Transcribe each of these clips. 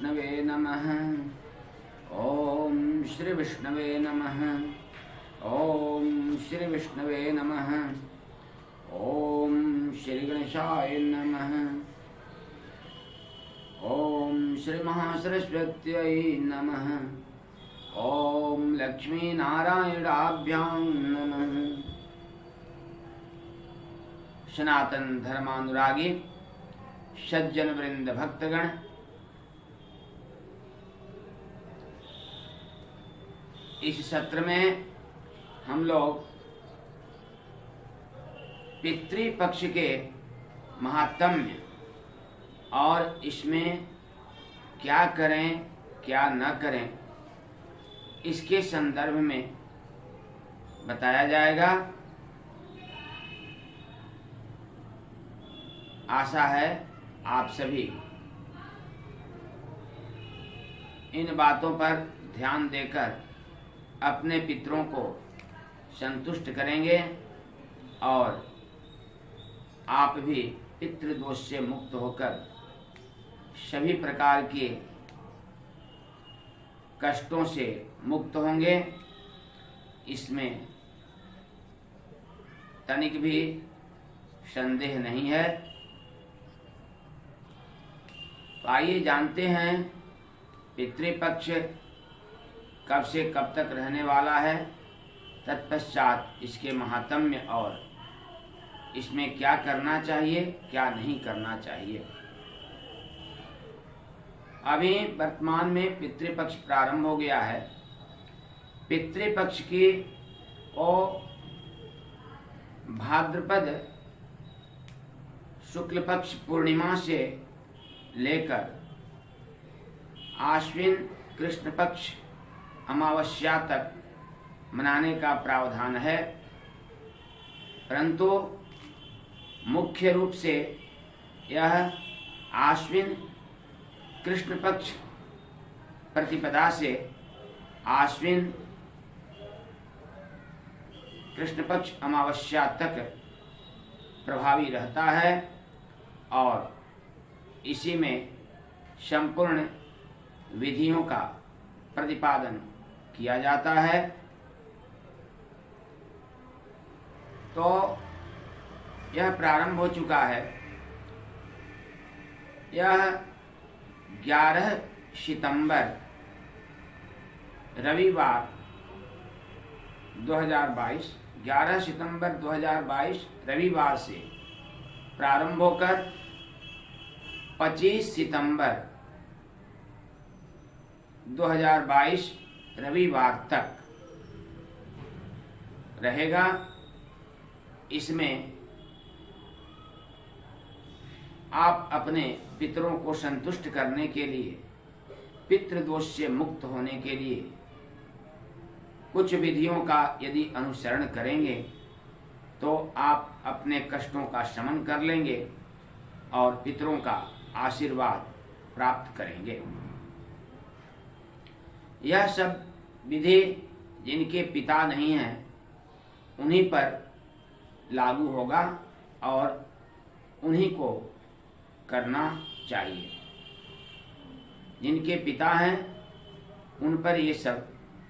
विष्णवे नमः। ओम श्री विष्णवे नमः। ओम श्री विष्णवे नमः। ओम श्री गणेशाय नमः। ओम श्री महासरस्वत्यै नमः। ओम लक्ष्मी नारायणाभ्यां नमः। सनातन धर्मानुरागी सज्जन वृंद भक्तगण, इस सत्र में हम लोग पितृपक्ष के महात्म्य और इसमें क्या करें क्या न करें इसके संदर्भ में बताया जाएगा। आशा है आप सभी इन बातों पर ध्यान देकर अपने पितरों को संतुष्ट करेंगे और आप भी पितृदोष से मुक्त होकर सभी प्रकार के कष्टों से मुक्त होंगे। इसमें तनिक भी संदेह नहीं है। तो आइए जानते हैं पितृपक्ष कब से कब तक रहने वाला है, तत्पश्चात इसके महात्म्य और इसमें क्या करना चाहिए क्या नहीं करना चाहिए। अभी वर्तमान में पितृपक्ष प्रारंभ हो गया है। पितृपक्ष की भाद्रपद शुक्ल पक्ष पूर्णिमा से लेकर आश्विन कृष्ण पक्ष अमावस्या तक मनाने का प्रावधान है, परंतु मुख्य रूप से यह आश्विन कृष्ण पक्ष प्रतिपदा से आश्विन कृष्ण पक्ष अमावस्या तक प्रभावी रहता है और इसी में संपूर्ण विधियों का प्रतिपादन किया जाता है। तो यह प्रारंभ हो चुका है। यह 11 सितंबर रविवार 2022 11 सितंबर 2022 रविवार से प्रारंभ होकर 25 सितंबर 2022 रविवार तक रहेगा। इसमें आप अपने पितरों को संतुष्ट करने के लिए, पितृदोष से मुक्त होने के लिए कुछ विधियों का यदि अनुसरण करेंगे तो आप अपने कष्टों का शमन कर लेंगे और पितरों का आशीर्वाद प्राप्त करेंगे। यह सब विधि जिनके पिता नहीं हैं उन्हीं पर लागू होगा और उन्हीं को करना चाहिए। जिनके पिता हैं उन पर ये सब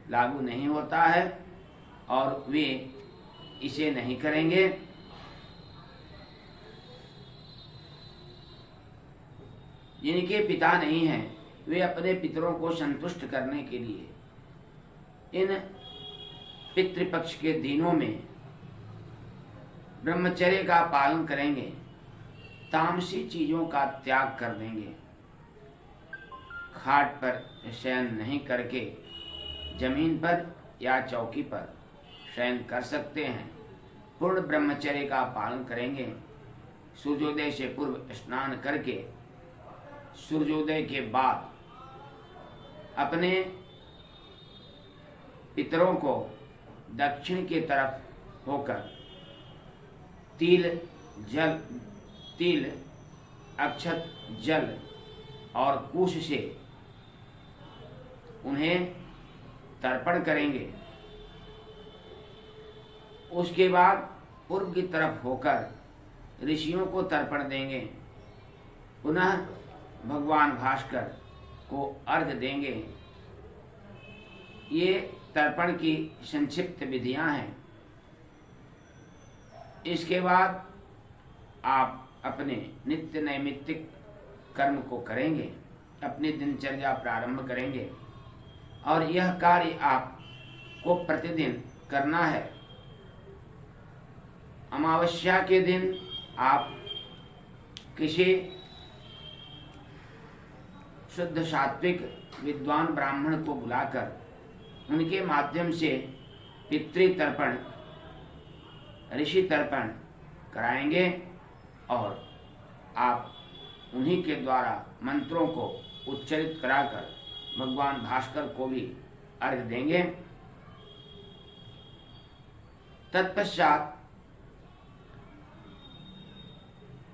लागू नहीं होता है और वे इसे नहीं करेंगे। जिनके पिता नहीं हैं वे अपने पितरों को संतुष्ट करने के लिए इन पितृपक्ष के दिनों में ब्रह्मचर्य का पालन करेंगे, तामसी चीजों का त्याग कर देंगे, खाट पर शयन नहीं करके जमीन पर या चौकी पर शयन कर सकते हैं। पूर्ण ब्रह्मचर्य का पालन करेंगे। सूर्योदय से पूर्व स्नान करके सूर्योदय के बाद अपने पितरों को दक्षिण की तरफ होकर तिल अक्षत जल और कुश से उन्हें तर्पण करेंगे। उसके बाद पूर्व की तरफ होकर ऋषियों को तर्पण देंगे। पुनः भगवान भास्कर को अर्घ्य देंगे। ये तर्पण की संक्षिप्त विधियां हैं। इसके बाद आप अपने नित्य नैमित्तिक कर्म को करेंगे, अपनी दिनचर्या प्रारंभ करेंगे और यह कार्य आपको प्रतिदिन करना है। अमावस्या के दिन आप किसी शुद्ध सात्विक विद्वान ब्राह्मण को बुलाकर उनके माध्यम से पितृतर्पण, ऋषि तर्पण कराएंगे और आप उन्हीं के द्वारा मंत्रों को उच्चारित कराकर भगवान भास्कर को भी अर्घ्य देंगे। तत्पश्चात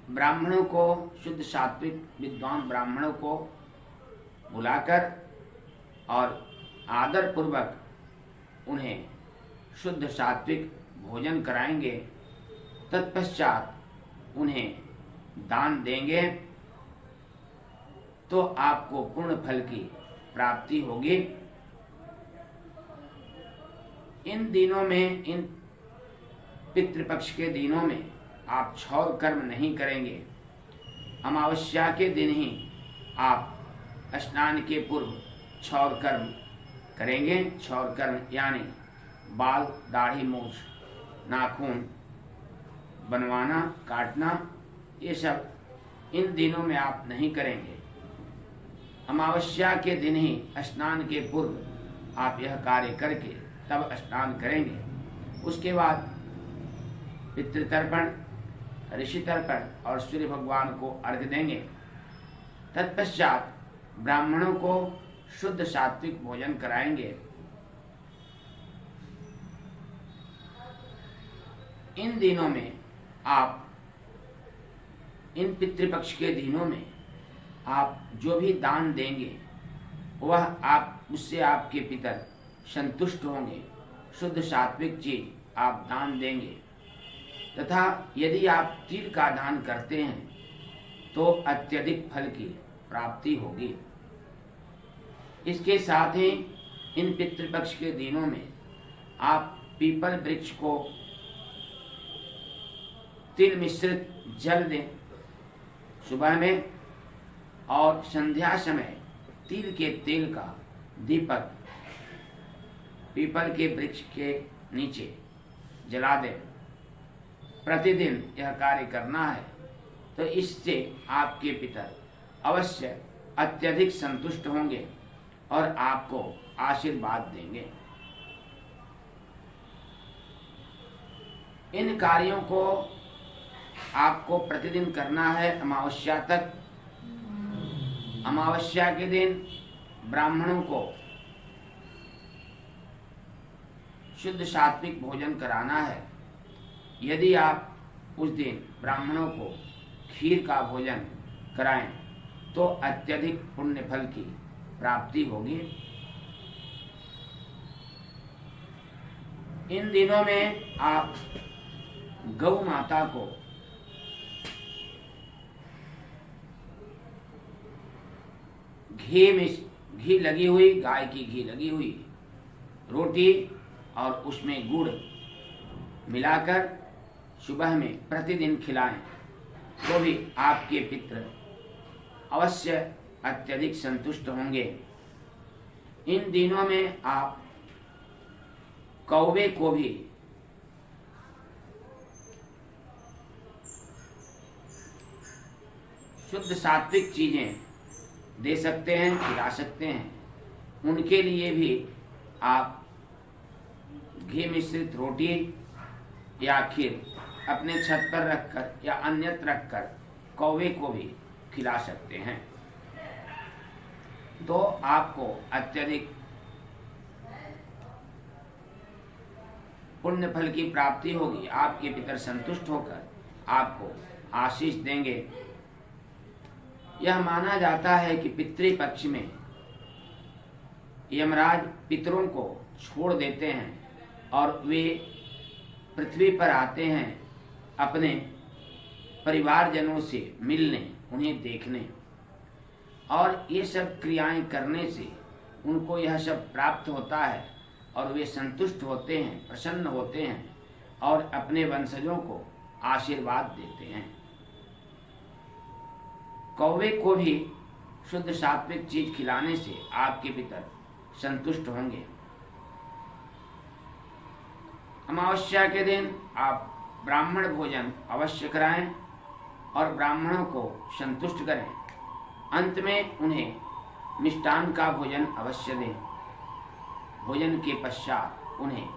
ब्राह्मणों को, शुद्ध सात्विक विद्वान ब्राह्मणों को बुलाकर और आदर पूर्वक उन्हें शुद्ध सात्विक भोजन कराएंगे। तत्पश्चात उन्हें दान देंगे तो आपको पूर्ण फल की प्राप्ति होगी। इन दिनों में, इन पितृपक्ष के दिनों में आप क्षौर कर्म नहीं करेंगे। अमावस्या के दिन ही आप स्नान के पूर्व क्षौर कर्म करेंगे। क्षौर कर्म यानी बाल, दाढ़ी, मूछ, नाखून बनवाना, काटना, ये सब इन दिनों में आप नहीं करेंगे। अमावस्या के दिन ही स्नान के पूर्व आप यह कार्य करके तब स्नान करेंगे। उसके बाद पितृतर्पण, ऋषि तर्पण और सूर्य भगवान को अर्घ्य देंगे। तत्पश्चात ब्राह्मणों को शुद्ध सात्विक भोजन कराएंगे। इन दिनों में आप, इन पितृपक्ष के दिनों में आप जो भी दान देंगे वह आप, उससे आपके पितर संतुष्ट होंगे। शुद्ध सात्विक चीज आप दान देंगे तथा यदि आप तिल का दान करते हैं तो अत्यधिक फल की प्राप्ति होगी। इसके साथ ही इन पितृपक्ष के दिनों में आप पीपल वृक्ष को तिल मिश्रित जल दें सुबह में और संध्या समय तिल के तेल का दीपक पीपल के वृक्ष के नीचे जला दें। प्रतिदिन यह कार्य करना है तो इससे आपके पितर अवश्य अत्यधिक संतुष्ट होंगे और आपको आशीर्वाद देंगे। इन कार्यों को आपको प्रतिदिन करना है अमावस्या तक। अमावस्या के दिन ब्राह्मणों को शुद्ध सात्विक भोजन कराना है। यदि आप उस दिन ब्राह्मणों को खीर का भोजन कराएं तो अत्यधिक पुण्य फल की प्राप्ति होगी। इन दिनों में आप गौ माता को घी लगी हुई, गाय की घी लगी हुई रोटी और उसमें गुड़ मिलाकर सुबह में प्रतिदिन खिलाएं तो भी आपके पितर अवश्य अत्यधिक संतुष्ट होंगे। इन दिनों में आप कौवे को भी शुद्ध सात्विक चीजें दे सकते हैं, खिला सकते हैं। उनके लिए भी आप घी मिश्रित रोटी या खीर अपने छत पर रखकर या अन्यत्र रखकर कौवे को भी खिला सकते हैं तो आपको अत्यधिक पुण्य फल की प्राप्ति होगी। आपके पितर संतुष्ट होकर आपको आशीष देंगे। यह माना जाता है कि पितृपक्ष में यमराज पितरों को छोड़ देते हैं और वे पृथ्वी पर आते हैं अपने परिवारजनों से मिलने, उन्हें देखने। और ये सब क्रियाएं करने से उनको यह सब प्राप्त होता है और वे संतुष्ट होते हैं, प्रसन्न होते हैं और अपने वंशजों को आशीर्वाद देते हैं। कौवे को भी शुद्ध सात्विक चीज खिलाने से आपके पितर संतुष्ट होंगे। अमावस्या के दिन आप ब्राह्मण भोजन अवश्य कराएं और ब्राह्मणों को संतुष्ट करें। अंत में उन्हें मिष्टान का भोजन अवश्य दें। भोजन के पश्चात उन्हें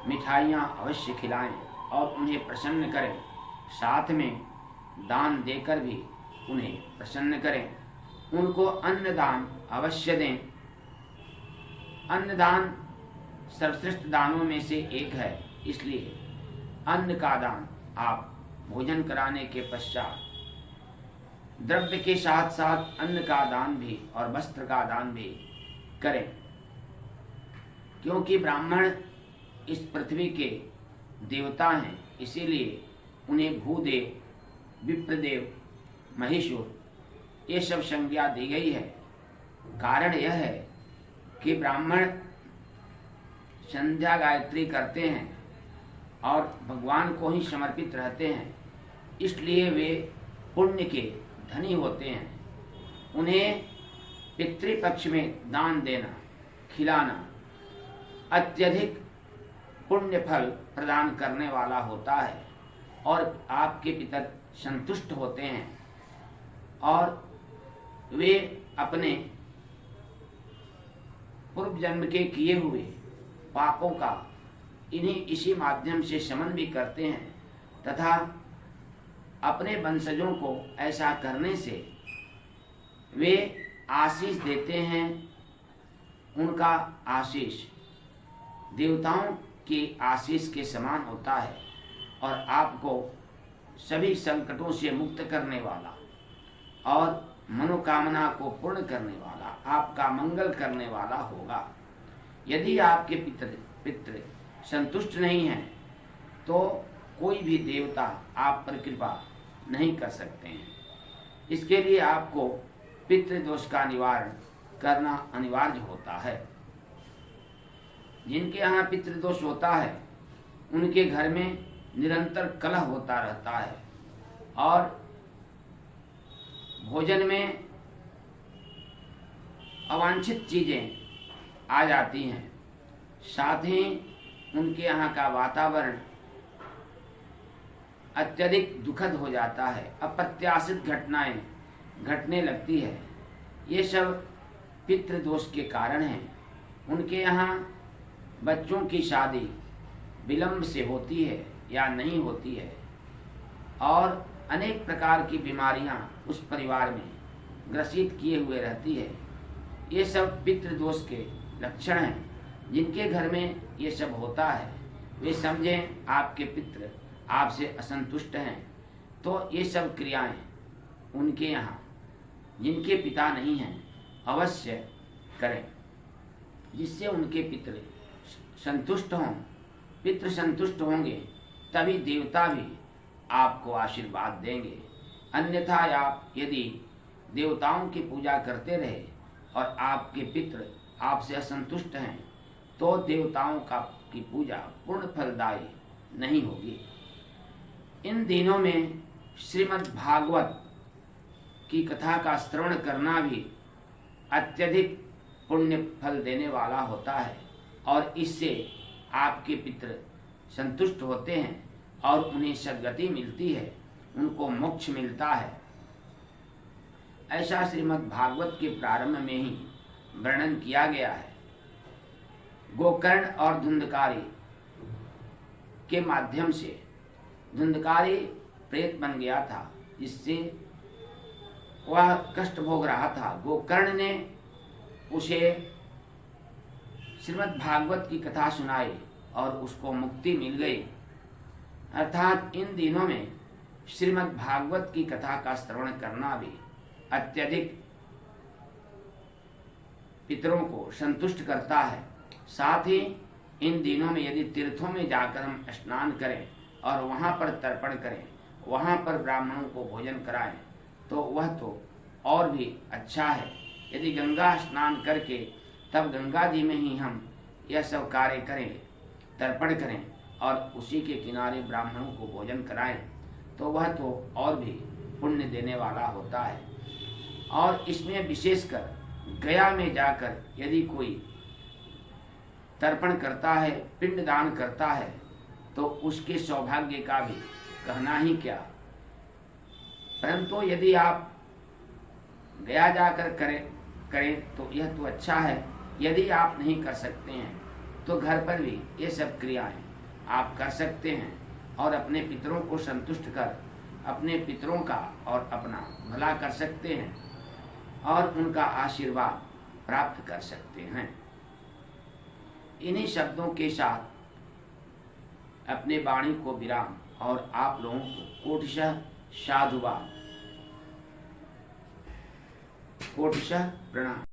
मिठाइयाँ अवश्य खिलाएं और उन्हें प्रसन्न करें। साथ में दान देकर भी उन्हें प्रसन्न करें। उनको अन्नदान अवश्य दें। अन्नदान सर्वश्रेष्ठ दानों में से एक है, इसलिए अन्न का दान आप भोजन कराने के पश्चात द्रव्य के साथ साथ अन्न का दान भी और वस्त्र का दान भी करें, क्योंकि ब्राह्मण इस पृथ्वी के देवता हैं। इसीलिए उन्हें भूदेव, विप्रदेव, महेश्वर ये सब संज्ञा दी गई है। कारण यह है कि ब्राह्मण संध्या गायत्री करते हैं और भगवान को ही समर्पित रहते हैं, इसलिए वे पुण्य के धनी होते हैं। उन्हें पितृपक्ष में दान देना, खिलाना अत्यधिक पुण्य फल प्रदान करने वाला होता है और आपके पितर संतुष्ट होते हैं और वे अपने पूर्व जन्म के किए हुए पापों का इसी माध्यम से शमन भी करते हैं तथा अपने वंशजों को ऐसा करने से वे आशीष देते हैं। उनका आशीष देवताओं की आशीष के समान होता है और आपको सभी संकटों से मुक्त करने वाला और मनोकामना को पूर्ण करने वाला, आपका मंगल करने वाला होगा। यदि आपके पितृ संतुष्ट नहीं हैं तो कोई भी देवता आप पर कृपा नहीं कर सकते हैं। इसके लिए आपको पितृदोष का निवारण करना अनिवार्य होता है। जिनके यहाँ पितृदोष होता है उनके घर में निरंतर कलह होता रहता है और भोजन में अवांछित चीजें आ जाती हैं। साथ ही उनके यहाँ का वातावरण अत्यधिक दुखद हो जाता है, अप्रत्याशित घटनाएं घटने लगती है। ये सब पितृदोष के कारण हैं। उनके यहाँ बच्चों की शादी विलंब से होती है या नहीं होती है और अनेक प्रकार की बीमारियां उस परिवार में ग्रसित किए हुए रहती है। ये सब पितृदोष के लक्षण हैं। जिनके घर में ये सब होता है वे समझें आपके पितृ आपसे असंतुष्ट हैं, तो ये सब क्रियाएं उनके यहाँ जिनके पिता नहीं हैं अवश्य करें, जिससे उनके पितृ संतुष्ट हों। पितृ संतुष्ट होंगे तभी देवता भी आपको आशीर्वाद देंगे। अन्यथा आप यदि देवताओं की पूजा करते रहे और आपके पितृ आपसे असंतुष्ट हैं तो देवताओं की पूजा पूर्ण फलदायी नहीं होगी। इन दिनों में श्रीमद् भागवत की कथा का श्रवण करना भी अत्यधिक पुण्य फल देने वाला होता है और इससे आपके पितृ संतुष्ट होते हैं और उन्हें सद्गति मिलती है, उनको मोक्ष मिलता है। ऐसा श्रीमद् भागवत के प्रारंभ में ही वर्णन किया गया है। गोकर्ण और धुंधकारी के माध्यम से धुंधकारी प्रेत बन गया था, जिससे वह कष्ट भोग रहा था। गोकर्ण ने उसे श्रीमद् भागवत की कथा सुनाई और उसको मुक्ति मिल गई। अर्थात इन दिनों में श्रीमद् भागवत की कथा का श्रवण करना भी अत्यधिक पितरों को संतुष्ट करता है। साथ ही इन दिनों में यदि तीर्थों में जाकर हम स्नान करें और वहाँ पर तर्पण करें, वहाँ पर ब्राह्मणों को भोजन कराएं, तो वह तो और भी अच्छा है। यदि गंगा स्नान करके तब गंगा जी में ही हम यह सब कार्य करें, तर्पण करें और उसी के किनारे ब्राह्मणों को भोजन कराएं, तो वह तो और भी पुण्य देने वाला होता है। और इसमें विशेषकर गया में जाकर यदि कोई तर्पण करता है, पिंडदान करता है, तो उसके सौभाग्य का भी कहना ही क्या। परंतु यदि आप गया जाकर करें तो यह तो अच्छा है। यदि आप नहीं कर सकते हैं तो घर पर भी ये सब क्रियाएं आप कर सकते हैं और अपने पितरों को संतुष्ट कर अपने पितरों का और अपना भला कर सकते हैं और उनका आशीर्वाद प्राप्त कर सकते हैं। इन्हीं शब्दों के साथ अपने वाणी को विराम और आप लोगों को कोटिशः साधुवाद, कोटिशः प्रणाम।